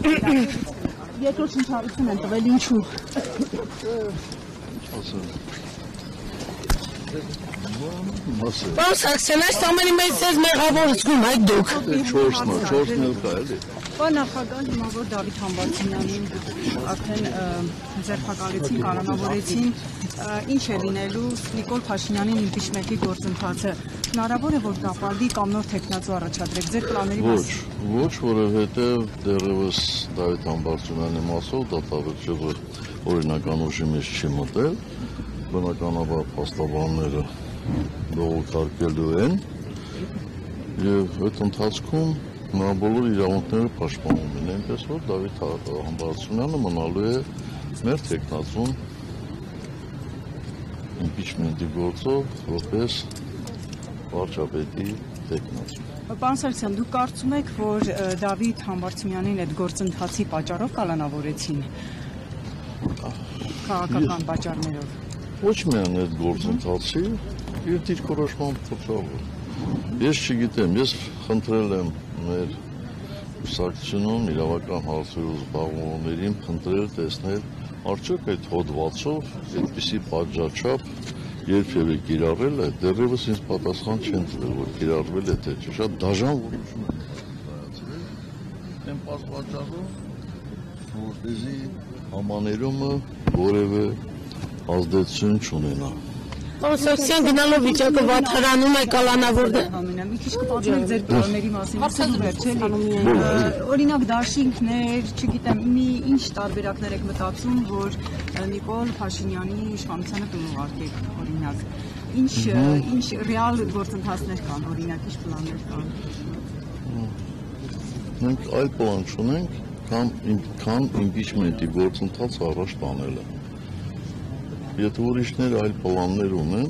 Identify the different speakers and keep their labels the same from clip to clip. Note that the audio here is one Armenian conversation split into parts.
Speaker 1: Երկրորդ շնչառություն են տվել ինչու։
Speaker 2: Պարոն Սարգսյան, այս ամենի մեջ ձեզ մեղավոր զգում եք դուք։
Speaker 3: 4-ն էլ կա էլի։
Speaker 1: Պարոն նախագահ, հիմա որ Դավիթ Համբարձումյանին արդեն ձերբակալեցին, կալանավորեցին, ինչ է լինելու Նիկոլ Փաշինյանին իմպիչմենտի գործընթացը։ Հնարավոր է որ դապալդի կամ նոր թեկնածու առաջադրեք ձեր պլանների մասին։
Speaker 3: Ոչ, որովհետև դեռևս Դավիթ Համբարձումյանի մասով դատավճիռը օրինական ուժի մեջ չի մտել, բնականաբար փաստաբանները բողոքարկելու են եւ այդ ընթացքում նա բոլոր իրավունքները պաշտպանում են, այնպես որ Դավիթ Համբարձումյանը մնալու է մեր թեկնածուն իմպիչմենտի գործով որպես վարչապետի թեկնածու։
Speaker 1: Պարոն Սարգսյան, դուք կարծում եք, որ Դավիթ Համբարձումյանին այդ գործընթացի պատճառով կալանավորեցին քաղաքական պատճառներով։
Speaker 3: Ոչ միայն այդ գործընթացի իր դիրքորոշման պատճառով։ Ես չգիտեմ, ես խնդրել եմ մեր կուսակցությունում իրավական հարցերով զբաղվողներին խնդրել տեսնել արդյոք այդ հոդվածով այդպիսի պատժաչափ երբևէ կիրառել է, դեռևս ինձ պատասխան չեն տվել, որ կիրառվել է թե չէ, շատ դաժան որոշում են կայացրել, այն պատճառով, որպեսզի համաներումը որևէ ազդեցություն չունենա։
Speaker 2: Պարոն Սարգսյան, գնալով վիճակը վատթարանում է կալանավորը։
Speaker 1: Մի քիչ կպատմեք ձեր պլանների մասին, օրինակ դաշինքներ, չգիտեմ, ինչ տարբերակներ եք մտածում, որ Նիկոլ Փաշինյանի իշխանությանը կուղարկեք, օրինակ, ինչ ռեալ գործընթացներ կան, օրինակ, ինչ պլաններ կան։
Speaker 3: Մենք այլ պլան չունենք, քան իմպիչմենտի գործընթացը առաջ տանելը։ Եթե ուրիշներ այլ պլաններ ունեն,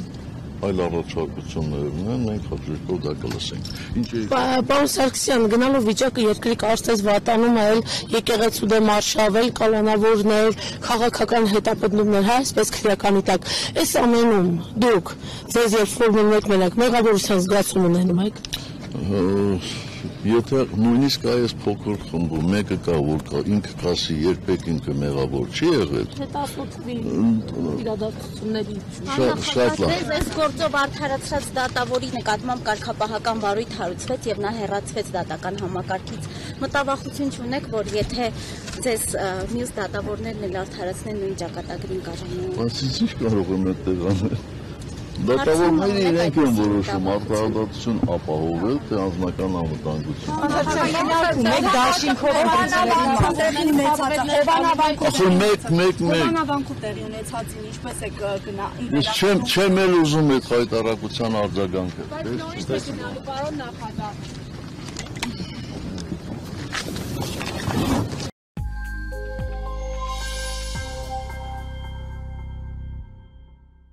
Speaker 3: այլ առաջարկություններ ունեն, մենք հաջորդով դա կլսենք։
Speaker 2: Պարոն Սարգսյան, գնալով վիճակը երկրի կարծես վատանում է, եկեղեցու դեմ արշավել, կալանավորներ, քաղաքական հետապնդումներ, հա, այսպես քրեականի տակ։ Այս ամենում դուք ձեզ երբ որ մեկնեք, մեղավորության զգացում ունենում եք։
Speaker 3: Եթե նույնիսկ այս փոքր խմբում մեկը կա, որ ինքը կասի երբեք ինքը մեղավոր չի եղել։
Speaker 2: Հետազոտվի իրադարձությունների
Speaker 3: շատ լավ։
Speaker 4: Այս գործով արդարացած դատավորի նկատմամբ կարգապահական վարույթ հարուցվեց եւ նա հեռացվեց դատական համակարգից։ Մտավախություն չունեք, որ եթե ձեզ մյուս դատավորներն էլ արդարացնեն նույն ճակատագրին կարողանան։
Speaker 3: Բայց ինչ կարող եմ այդտեղ անել։ Դատավորները իրենք են որոշում արդարադատություն ապահովել, թե անձնական անվտանգություն։
Speaker 1: Մեկ դաշինքով
Speaker 4: Հովանավանքում տեղի ունեցածին ինչպես է գնա։
Speaker 3: Ես չեմ էլ ուզում այդ հայտարարության արձագանքը։
Speaker 4: Բայց նորից է գնալու, պարոն նախագահ։